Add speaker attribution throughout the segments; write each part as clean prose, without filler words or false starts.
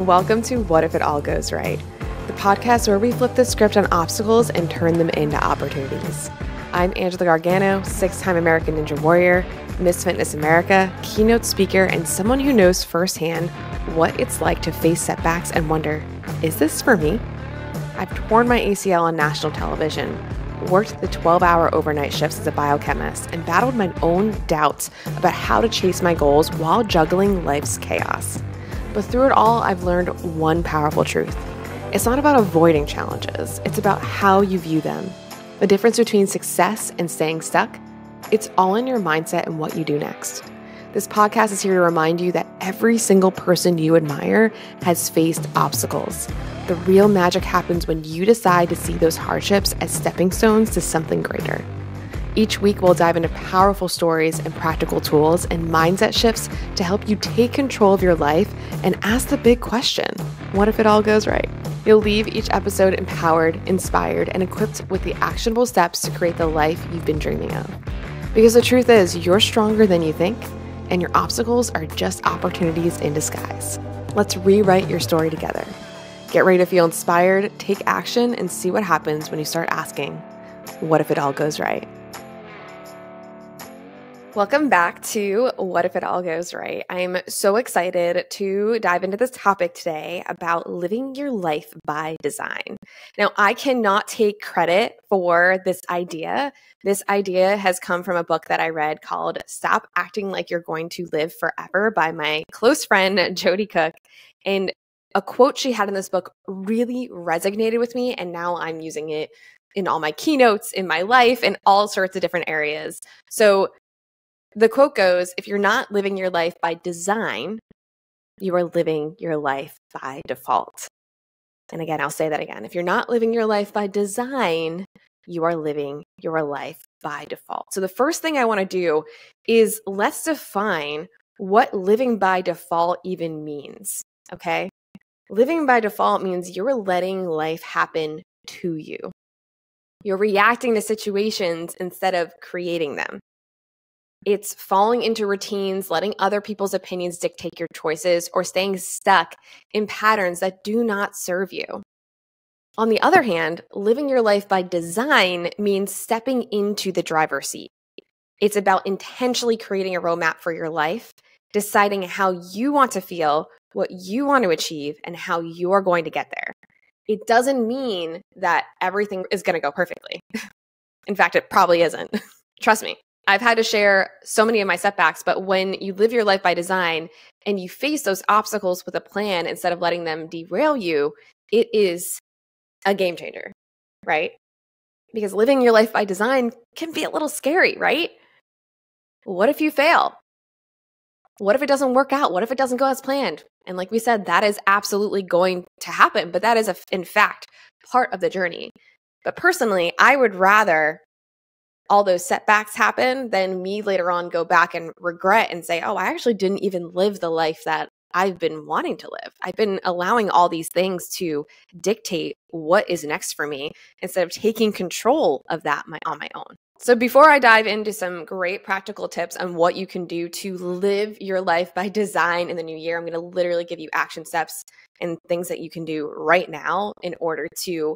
Speaker 1: Welcome to What If It All Goes Right, the podcast where we flip the script on obstacles and turn them into opportunities. I'm Angela Gargano, 6-time American Ninja Warrior, Miss Fitness America, keynote speaker, and someone who knows firsthand what it's like to face setbacks and wonder, is this for me? I've torn my ACL on national television, worked the 12-hour overnight shifts as a biochemist, and battled my own doubts about how to chase my goals while juggling life's chaos. But through it all, I've learned one powerful truth. It's not about avoiding challenges. It's about how you view them. The difference between success and staying stuck, it's all in your mindset and what you do next. This podcast is here to remind you that every single person you admire has faced obstacles. The real magic happens when you decide to see those hardships as stepping stones to something greater. Each week, we'll dive into powerful stories and practical tools and mindset shifts to help you take control of your life and ask the big question, what if it all goes right? You'll leave each episode empowered, inspired, and equipped with the actionable steps to create the life you've been dreaming of. Because the truth is, you're stronger than you think, and your obstacles are just opportunities in disguise. Let's rewrite your story together. Get ready to feel inspired, take action, and see what happens when you start asking, what if it all goes right? Welcome back to What If It All Goes Right. I'm so excited to dive into this topic today about living your life by design. Now, I cannot take credit for this idea. This idea has come from a book that I read called Stop Acting Like You're Going to Live Forever by my close friend, Jody Cook. And a quote she had in this book really resonated with me, and now I'm using it in all my keynotes, in my life, in all sorts of different areas. So the quote goes, if you're not living your life by design, you are living your life by default. And again, I'll say that again. If you're not living your life by design, you are living your life by default. So the first thing I want to do is let's define what living by default even means, okay? Living by default means you're letting life happen to you. You're reacting to situations instead of creating them. It's falling into routines, letting other people's opinions dictate your choices, or staying stuck in patterns that do not serve you. On the other hand, living your life by design means stepping into the driver's seat. It's about intentionally creating a roadmap for your life, deciding how you want to feel, what you want to achieve, and how you are going to get there. It doesn't mean that everything is going to go perfectly. In fact, it probably isn't. Trust me. I've had to share so many of my setbacks, but when you live your life by design and you face those obstacles with a plan instead of letting them derail you, it is a game changer, right? Because living your life by design can be a little scary, right? What if you fail? What if it doesn't work out? What if it doesn't go as planned? And like we said, that is absolutely going to happen, but that is, in fact, part of the journey. But personally, I would rather all those setbacks happen than me later on go back and regret and say, oh, I actually didn't even live the life that I've been wanting to live. I've been allowing all these things to dictate what is next for me instead of taking control of that on my own. So before I dive into some great practical tips on what you can do to live your life by design in the new year, I'm going to literally give you action steps and things that you can do right now in order to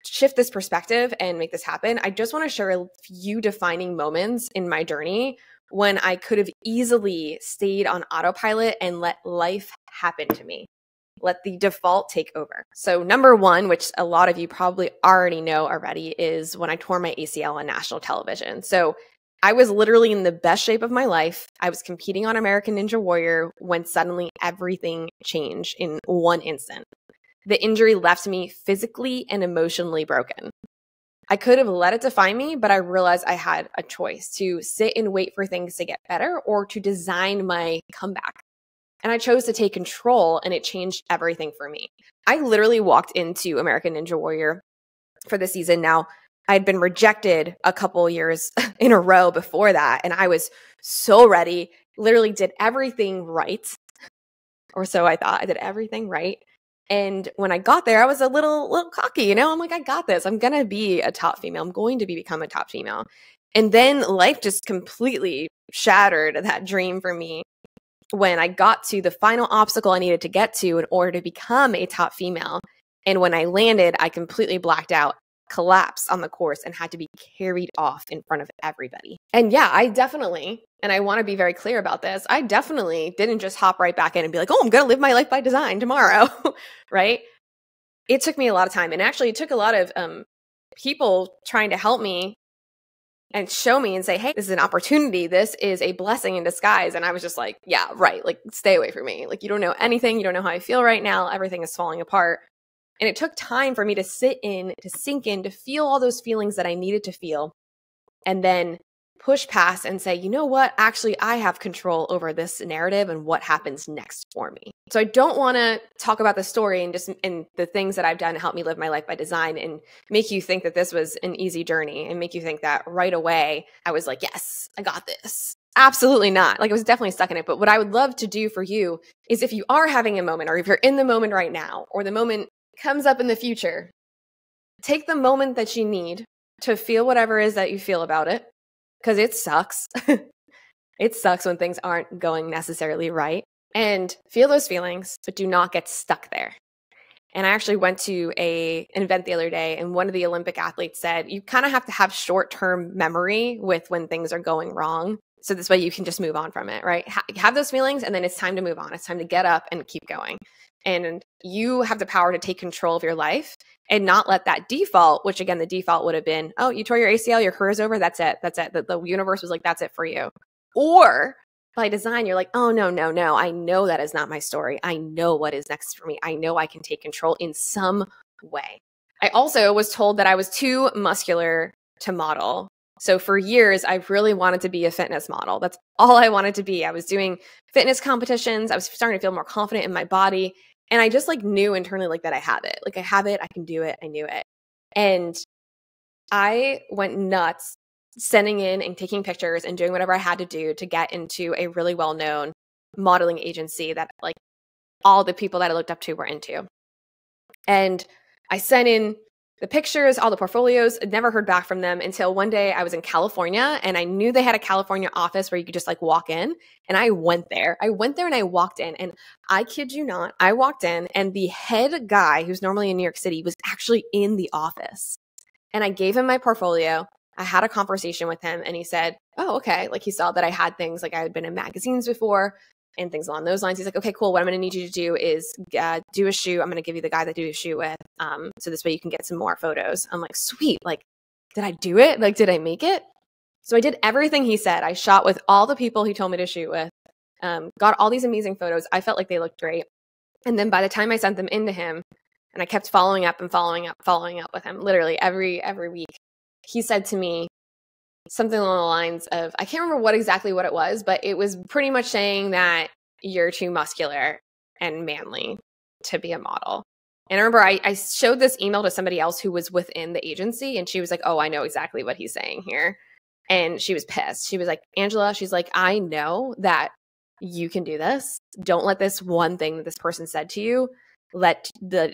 Speaker 1: shift this perspective and make this happen. I just want to share a few defining moments in my journey when I could have easily stayed on autopilot and let life happen to me. Let the default take over. So number one, which a lot of you probably already know already, is when I tore my ACL on national television. So I was literally in the best shape of my life. I was competing on American Ninja Warrior when suddenly everything changed in one instant. The injury left me physically and emotionally broken. I could have let it define me, but I realized I had a choice to sit and wait for things to get better or to design my comeback. And I chose to take control, and it changed everything for me. I literally walked into American Ninja Warrior for the season. Now, I'd been rejected a couple years in a row before that, and I was so ready, literally did everything right. Or so I thought. I did everything right. And when I got there, I was a little cocky, I'm like, I got this. I'm going to be a top female. I'm going to become a top female. And then life just completely shattered that dream for me. when I got to the final obstacle I needed to get to in order to become a top female. And when I landed, I completely blacked out, collapsed on the course, and had to be carried off in front of everybody. And yeah, I definitely, and I want to be very clear about this, I definitely didn't just hop right back in and be like, oh, I'm going to live my life by design tomorrow, right? It took me a lot of time. And actually, it took a lot of people trying to help me and show me and say, hey, this is an opportunity. This is a blessing in disguise. And I was just like, yeah, right. Like, stay away from me. Like, you don't know anything. You don't know how I feel right now. Everything is falling apart. And it took time for me to sit in, to sink in, to feel all those feelings that I needed to feel, and then push past and say, you know what? Actually, I have control over this narrative and what happens next for me. So I don't want to talk about the story and just and the things that I've done to help me live my life by design and make you think that this was an easy journey and make you think that right away I was like, yes, I got this. Absolutely not. Like, I was definitely stuck in it. But what I would love to do for you is, if you are having a moment, or if you're in the moment right now, or the moment comes up in the future, take the moment that you need to feel whatever it is that you feel about it. Because it sucks. It sucks when things aren't going necessarily right. And feel those feelings, but do not get stuck there. And I actually went to an event the other day, and one of the Olympic athletes said, you kind of have to have short-term memory with when things are going wrong. So this way you can just move on from it, right? Have those feelings, and then it's time to move on. It's time to get up and keep going. And you have the power to take control of your life and not let that default, which again, the default would have been, oh, you tore your ACL, your career's over, that's it. That's it. The universe was like, that's it for you. Or by design, you're like, oh, no. I know that is not my story. I know what is next for me. I know I can take control in some way. I also was told that I was too muscular to model. So for years, I really wanted to be a fitness model. That's all I wanted to be. I was doing fitness competitions. I was starting to feel more confident in my body. And I just like knew internally like that I have it. Like, I have it. I can do it. I knew it. And I went nuts sending in and taking pictures and doing whatever I had to do to get into a really well-known modeling agency that like all the people that I looked up to were into. And I sent in the pictures, all the portfolios. I'd never heard back from them until one day I was in California, and I knew they had a California office where you could just like walk in. And I went there. And I walked in, and I kid you not, I walked in, and the head guy, who's normally in New York City, was actually in the office. And I gave him my portfolio. I had a conversation with him, and he said, oh, okay. Like, he saw that I had things, like I had been in magazines before and things along those lines. He's like, okay, cool. What I'm going to need you to do is do a shoot. I'm going to give you the guy that do a shoot with. So this way you can get some more photos. I'm like, sweet. Like, did I do it? Like, did I make it? So I did everything he said. I shot with all the people he told me to shoot with, got all these amazing photos. I felt like they looked great. And then by the time I sent them into him, and I kept following up with him, literally every week, he said to me something along the lines of, I can't remember exactly what it was, but it was pretty much saying that you're too muscular and manly to be a model. And I remember I showed this email to somebody else who was within the agency, and she was like, oh, I know exactly what he's saying here. And she was pissed. She was like, Angela, she's like, I know that you can do this. Don't let this one thing that this person said to you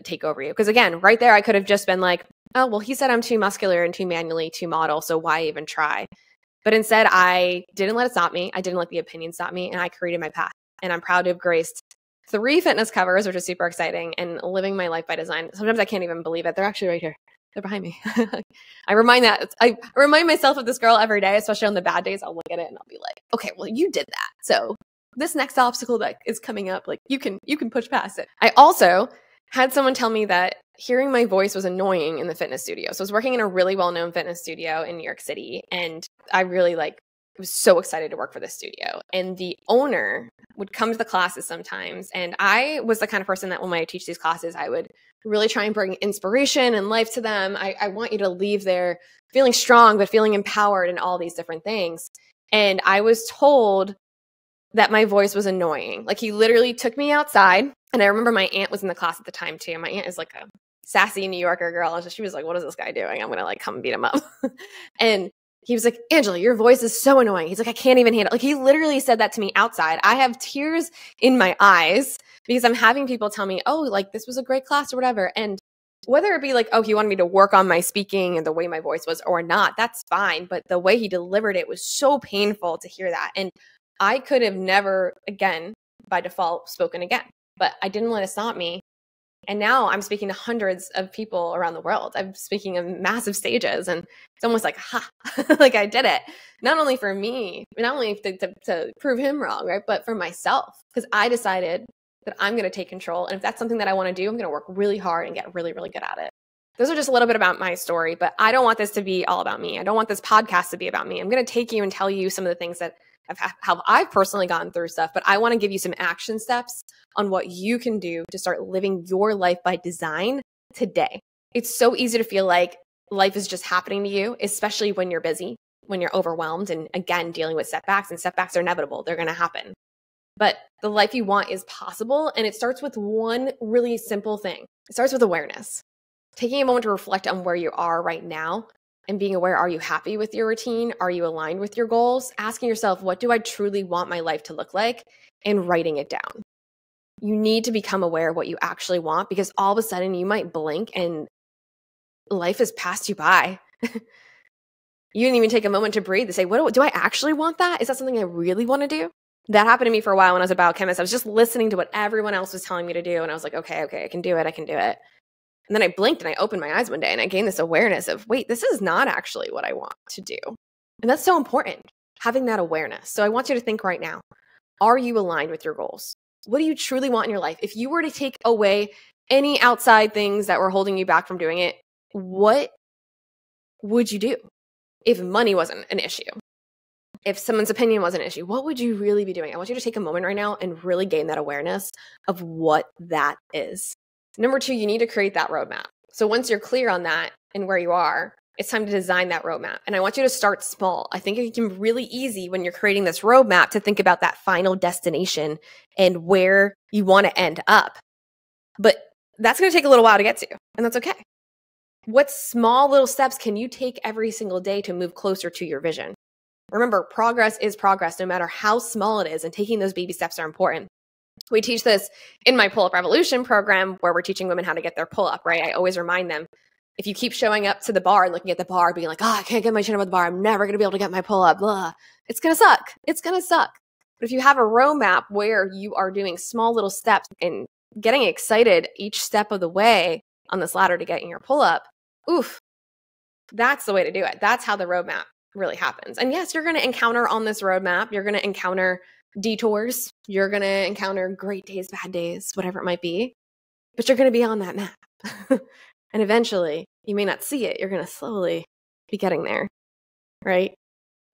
Speaker 1: take over you. Because again, right there, I could have just been like, oh, well, he said I'm too muscular and too manually to model, so why even try? But instead, I didn't let it stop me. I didn't let the opinion stop me, and I created my path. And I'm proud to have graced 3 fitness covers, which is super exciting, and living my life by design. Sometimes I can't even believe it. They're actually right here. They're behind me. I remind myself of this girl every day, especially on the bad days. I'll look at it and I'll be like, okay, well, you did that. So this next obstacle that is coming up, like you can push past it. I also had someone tell me that hearing my voice was annoying in the fitness studio. So I was working in a really well-known fitness studio in New York City, and I really was so excited to work for this studio. And the owner would come to the classes sometimes, and I was the kind of person that when I teach these classes, I would really try and bring inspiration and life to them. I want you to leave there feeling strong, but feeling empowered and all these different things. And I was told that my voice was annoying. Like, he literally took me outside, and I remember my aunt was in the class at the time too. My aunt is like a sassy New Yorker girl. And she was like, what is this guy doing? I'm going to like come beat him up. And he was like, Angela, your voice is so annoying. He's like, I can't even handle it. Like, he literally said that to me outside. I have tears in my eyes because I'm having people tell me, oh, like this was a great class or whatever. And whether it be like, oh, he wanted me to work on my speaking and the way my voice was or not, that's fine. But the way he delivered it was so painful to hear that. And I could have never, again, by default spoken again. But I didn't let it stop me. And now I'm speaking to hundreds of people around the world. I'm speaking on massive stages, and it's almost like, ha, like I did it. Not only for me, not only to prove him wrong, right? But for myself, because I decided that I'm going to take control. And if that's something that I want to do, I'm going to work really hard and get really, really good at it. Those are just a little bit about my story, but I don't want this to be all about me. I don't want this podcast to be about me. I'm going to take you and tell you some of the things that how I've personally gotten through stuff, but I want to give you some action steps on what you can do to start living your life by design today. It's so easy to feel like life is just happening to you, especially when you're busy, when you're overwhelmed, and again, dealing with setbacks, and setbacks are inevitable. They're going to happen. But the life you want is possible, and it starts with one really simple thing. It starts with awareness. Taking a moment to reflect on where you are right now and being aware, are you happy with your routine? Are you aligned with your goals? Asking yourself, what do I truly want my life to look like? And writing it down. You need to become aware of what you actually want, because all of a sudden you might blink and life has passed you by. You didn't even take a moment to breathe to say, what do I actually want that? Is that something I really want to do? That happened to me for a while when I was a biochemist. I was just listening to what everyone else was telling me to do. And I was like, okay, I can do it. And then I blinked and I opened my eyes one day and I gained this awareness of, wait, this is not actually what I want to do. And that's so important, having that awareness. So I want you to think right now, are you aligned with your goals? What do you truly want in your life? If you were to take away any outside things that were holding you back from doing it, what would you do? If money wasn't an issue, if someone's opinion was an issue, what would you really be doing? I want you to take a moment right now and really gain that awareness of what that is. Number 2, you need to create that roadmap. So once you're clear on that and where you are, it's time to design that roadmap. And I want you to start small. I think it can be really easy when you're creating this roadmap to think about that final destination and where you want to end up. But that's going to take a little while to get to, and that's okay. What small little steps can you take every single day to move closer to your vision? Remember, progress is progress, no matter how small it is, and taking those baby steps are important. We teach this in my Pull-Up Revolution program, where we're teaching women how to get their pull-up, right? I always remind them, if you keep showing up to the bar and looking at the bar, being like, oh, I can't get my chin above the bar, I'm never going to be able to get my pull-up, blah, it's going to suck. It's going to suck. But if you have a roadmap where you are doing small little steps and getting excited each step of the way on this ladder to getting your pull-up, oof, that's the way to do it. That's how the roadmap really happens. And yes, you're going to encounter on this roadmap, you're going to encounter detours, you're going to encounter great days, bad days, whatever it might be, but you're going to be on that map. And eventually, you may not see it, you're going to slowly be getting there, right?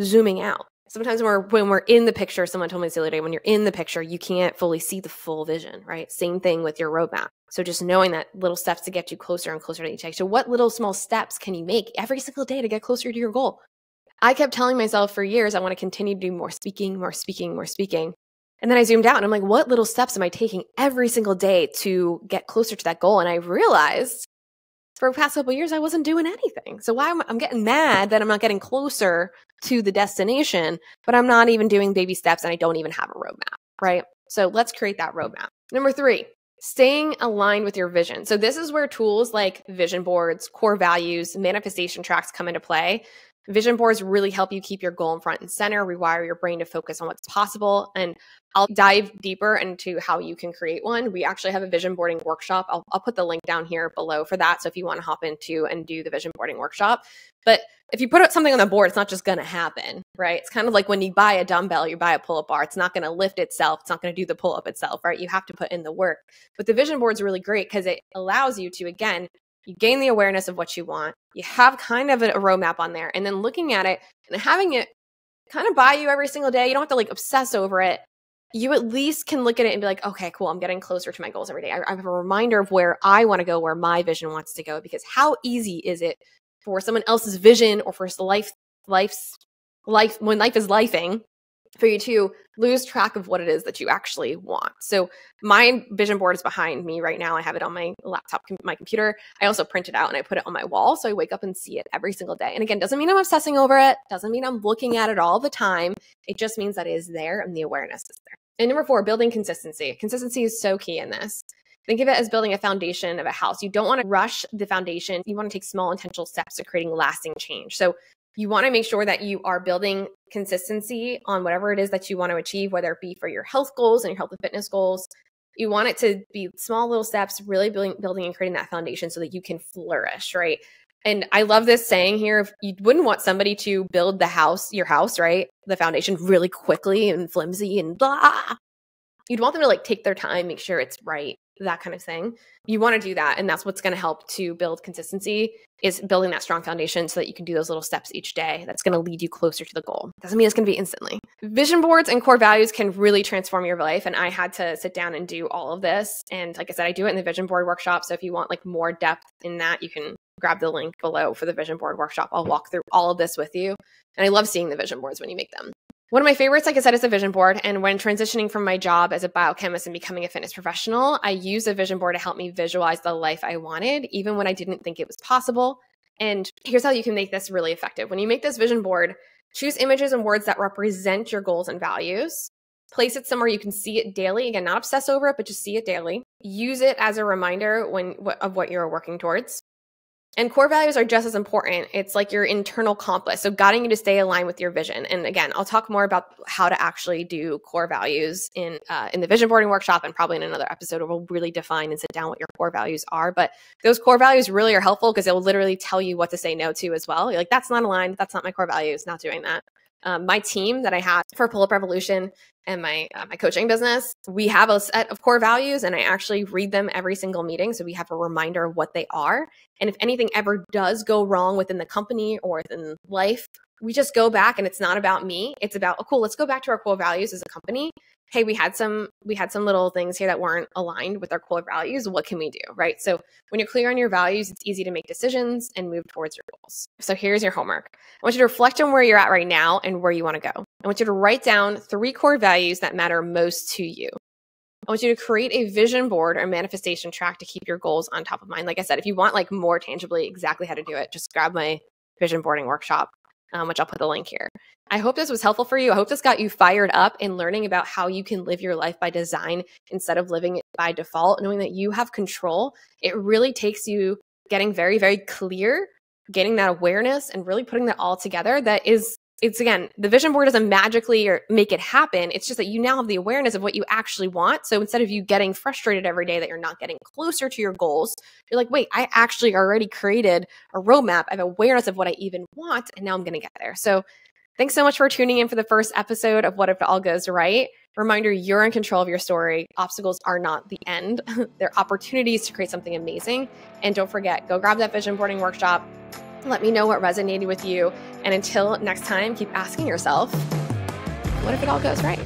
Speaker 1: Zooming out. Sometimes when we're in the picture, someone told me this the other day, when you're in the picture, you can't fully see the full vision, right? Same thing with your roadmap. So just knowing that little steps to get you closer and closer to each other. So what little small steps can you make every single day to get closer to your goal? I kept telling myself for years, I want to continue to do more speaking. And then I zoomed out and I'm like, what little steps am I taking every single day to get closer to that goal? And I realized for the past couple of years, I wasn't doing anything. So I'm getting mad that I'm not getting closer to the destination, but I'm not even doing baby steps and I don't even have a roadmap, right? So let's create that roadmap. Number 3, staying aligned with your vision. So this is where tools like vision boards, core values, manifestation tracks come into play. Vision boards really help you keep your goal in front and center, rewire your brain to focus on what's possible. And I'll dive deeper into how you can create one. We actually have a vision boarding workshop. I'll put the link down here below for that. So if you want to hop into and do the vision boarding workshop. But if you put something on the board, it's not just going to happen, right? It's kind of like when you buy a dumbbell, you buy a pull-up bar. It's not going to lift itself. It's not going to do the pull-up itself, right? You have to put in the work. But the vision board is really great because it allows you to, again, you gain the awareness of what you want. You have kind of a roadmap on there, and then looking at it and having it kind of by you every single day. You don't have to like obsess over it. You at least can look at it and be like, okay, cool, I'm getting closer to my goals every day. I have a reminder of where I want to go, where my vision wants to go, because how easy is it for someone else's vision or for life when life is lifing, for you to lose track of what it is that you actually want. So my vision board is behind me right now. I have it on my laptop, my computer. I also print it out and I put it on my wall. So I wake up and see it every single day. And again, doesn't mean I'm obsessing over it. Doesn't mean I'm looking at it all the time. It just means that it is there and the awareness is there. And number 4, building consistency. Consistency is so key in this. Think of it as building a foundation of a house. You don't want to rush the foundation. You want to take small intentional steps to creating lasting change. So You want to make sure that you are building consistency on whatever it is that you want to achieve, whether it be for your health goals and your health and fitness goals. You want it to be small little steps, really building and creating that foundation so that you can flourish, right? And I love this saying here, if you wouldn't want somebody to build your house, right? The foundation really quickly and flimsy and blah. You'd want them to like take their time, make sure it's right, that kind of thing. You want to do that. And that's what's going to help to build consistency, is building that strong foundation so that you can do those little steps each day. That's going to lead you closer to the goal. Doesn't mean it's going to be instantly. Vision boards and core values can really transform your life. And I had to sit down and do all of this. And like I said, I do it in the vision board workshop. So if you want like more depth in that, you can grab the link below for the vision board workshop. I'll walk through all of this with you. And I love seeing the vision boards when you make them. One of my favorites, like I said, is a vision board. And when transitioning from my job as a biochemist and becoming a fitness professional, I used a vision board to help me visualize the life I wanted, even when I didn't think it was possible. And here's how you can make this really effective. When you make this vision board, choose images and words that represent your goals and values. Place it somewhere you can see it daily. Again, not obsess over it, but just see it daily. Use it as a reminder of what you're working towards. And core values are just as important. It's like your internal compass, so guiding you to stay aligned with your vision. And again, I'll talk more about how to actually do core values in the vision boarding workshop, and probably in another episode where we'll really define and sit down what your core values are. But those core values really are helpful because it will literally tell you what to say no to as well. You're like, that's not aligned. That's not my core values. Not doing that. My team that I had for Pull Up Revolution and my coaching business, we have a set of core values, and I actually read them every single meeting. So we have a reminder of what they are. And if anything ever does go wrong within the company or within life, we just go back, and it's not about me. It's about, oh, cool, let's go back to our core values as a company. Hey, we had some little things here that weren't aligned with our core values. What can we do, right? So when you're clear on your values, it's easy to make decisions and move towards your goals. So here's your homework. I want you to reflect on where you're at right now and where you want to go. I want you to write down 3 core values that matter most to you. I want you to create a vision board or manifestation track to keep your goals on top of mind. Like I said, if you want like more tangibly exactly how to do it, just grab my vision boarding workshop, which I'll put the link here. I hope this was helpful for you. I hope this got you fired up in learning about how you can live your life by design instead of living it by default, knowing that you have control. It really takes you getting very, very clear, getting that awareness, and really putting that all together. It's again, the vision board doesn't magically or make it happen. It's just that you now have the awareness of what you actually want. So instead of you getting frustrated every day that you're not getting closer to your goals, you're like, wait, I actually already created a roadmap. I have awareness of what I even want, and now I'm going to get there. So thanks so much for tuning in for the first episode of What If It All Goes Right. Reminder, you're in control of your story. Obstacles are not the end. They're opportunities to create something amazing. And don't forget, go grab that vision boarding workshop. Let me know what resonated with you. And until next time, keep asking yourself, what if it all goes right?